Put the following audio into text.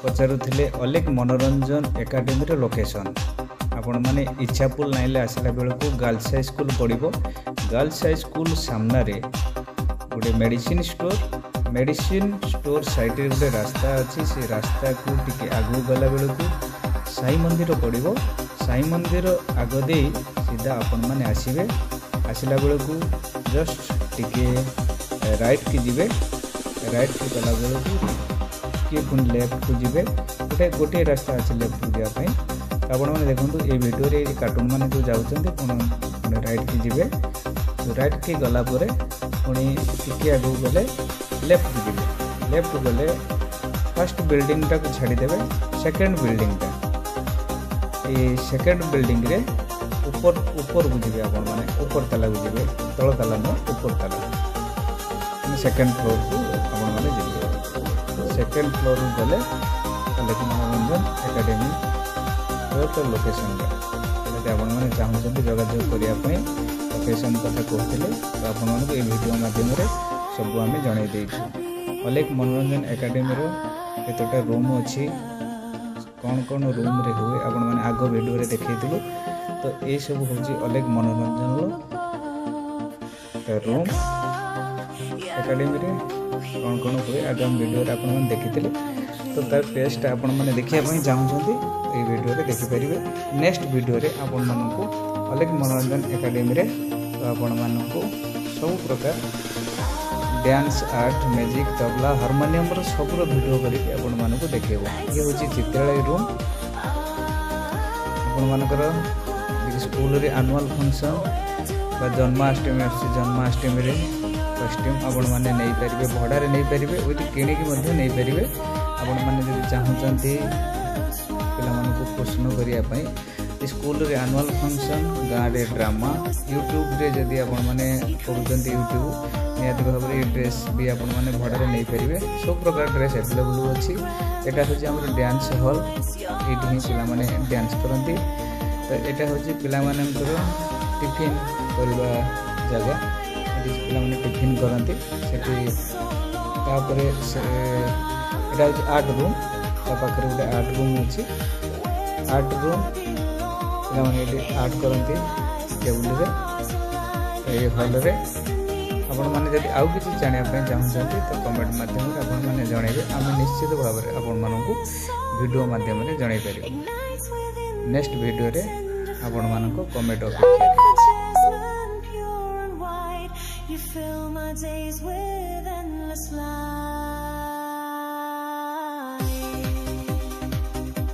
पचारुथिले अलेख मनोरंजन academy location आपण मैंने इच्छापुर नाइले आसला बेलू गर्ल्स हाई स्कूल पड़ो। गर्ल्स हाई स्कूल सामने गोटे मेडिसिन स्टोर साइड गोटे रास्ता अच्छी से रास्ता को टिके आगू गला बेलू साई मंदिर पड़ो। साई मंदिर आग दे सीधा आपण मैंने आसवे आसला बेलू जस्ट टिके राइट की जीवे राइट को गला बेलू किए पुणी लेफ्ट को जीवे गोटे रास्ता अच्छे लेफ्ट को जावाई। आपण मैंने देखो ये वीडियो रे कार्टून मैंने जो जाऊँच पुणी राइट की जीवे तो राइट की गला पुणी टिके आगू गले लेफ्ट को जीवे लेफ्ट गले फर्स्ट बिल्डिंग टा को छाड़देवे सेकेंड बिल्डिंग टा ये सेकेंड बिल्डिंग रे ऊपर ऊपर को जीवे आपण मैंने ऊपर ताला को जीवे तल ताला न ऊपर ताला सेकेंड फ्लोर को आपण मैंने जीवे सेकेंड फ्लोर गले अलेख मनोरंजन एकाडेमी तो लोकेशन आपण मैंने चाहते जोगाजोग करने लोकेशन कथा कहते तो आपण मानक ये वीडियो माध्यम सब आम जन अलेख मनोरंजन एकाडेमी केतटा रूम अच्छी कौन कौन रूम रे हुए आपण मैंने आग वीडियो रे देखते तो ये सब हूँ अलेख मनोरंजन रूम एकाडेमी कौन कौन हुए आगाम वीडियो रे आपण देखी तो तार टेस्ट आपण मैंने देखा चाहते ये वीडियो रे देखिपारे। नेक्स्ट वीडियो रे आपण मानकु अलेख मनोरंजन एकाडेमी रे तो आपण मानकु सब प्रकार dance art music tabla harmonium सब वीडियो करके आपण मानकु देखेबो। ये होची चित्रालय रूम आपण मानकर स्कूल रे एनुअल फंक्शन बा जन्माष्टमी आसी जन्माष्टमी रे कॉस्ट्यूम आपण माने नहीं परिबे भड़ा रे नहीं परिबे ओति किणी की मध्ये नहीं परिबे। आपण माने जदि चाहूचंती पिलाମାନଙ୍କୁ प्रश्न करने स्कूल रे एनुअल फंक्शन गाँव रे ड्रामा यूट्यूब रे जदि आपण माने करूचंती यूट्यूब निहाती भाव में ड्रेस भी आपण माने भड़ा रे नहीं परिबे सब प्रकार ड्रेस अवेलेबल अच्छी। एटा होची हमर डांस हॉल एठी ही पिला माने डांस करंती तो एटा होची पिला मानकर टिफिन करबा जगह एठी पिला माने टिफिन करंती सेठी तापरे से एटा होची आर्ट रूम पाखे गोटे आर्ट रूम अच्छी आर्ट रूम पे आर्ट करती टेबुल ये हॉल रे आपण मैंने जब आउ कि जानापी चाहते तो कमेंट मध्यम आपण मैंने जनइबे आम निश्चित भाव में आपण मानक वीडियो मध्यम जन पार। नेक्स्ट वीडियो रे आपण मानक कमेंट अपेक्षा।